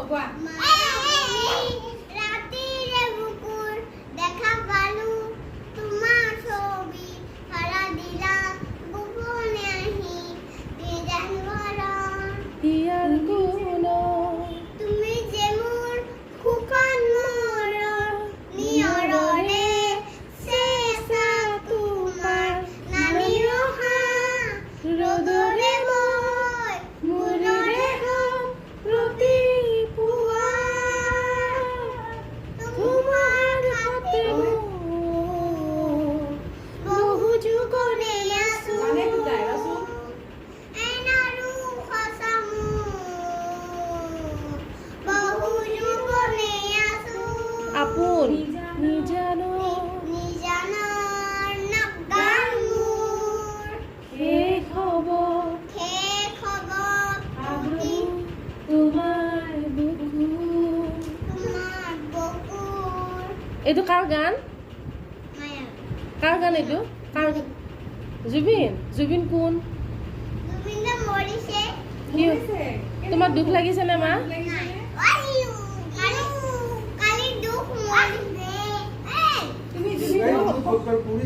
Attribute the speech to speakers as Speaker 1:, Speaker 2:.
Speaker 1: কোৱা
Speaker 2: ৰাতিৰে বুকুৰ দেখা পালো তোমাৰ ছবি হৰা দিলা গোপনে আহি বিজান ভৰণ
Speaker 3: ইয়াৰ কোনো
Speaker 2: তুমি যে মোৰ সুখন মৰৰ নিয়ৰৰে চেঁচা তোমাৰ নামি অহা ৰ'দৰে মই মোৰৰে হম
Speaker 3: ৰাতিপুৱা
Speaker 2: তোমাৰ হাতে বহু যুগৰে আছো
Speaker 1: জানে তো গাইবাচোন
Speaker 2: এনাৰু সঁচা বহু যুগৰে আছো
Speaker 3: আপোন নিজানো
Speaker 2: নিজানৰ নাগান মোৰ
Speaker 3: শেষ হ'ব
Speaker 2: শেষ হ'ব
Speaker 3: আৰু তোমাৰ বুকুৰ
Speaker 2: তোমাৰ বুকুৰ
Speaker 3: এইটো কাৰ গান
Speaker 2: মায়া
Speaker 3: কাৰ গান এইটো কাৰ জুবিন জুবিন কোন
Speaker 2: জুবিনে মৰিছে
Speaker 3: কি তোমাৰ দুখ লাগিছে নে মা
Speaker 1: লাগিছেনে?
Speaker 2: কালি দুখ মৰিছে
Speaker 1: তুমি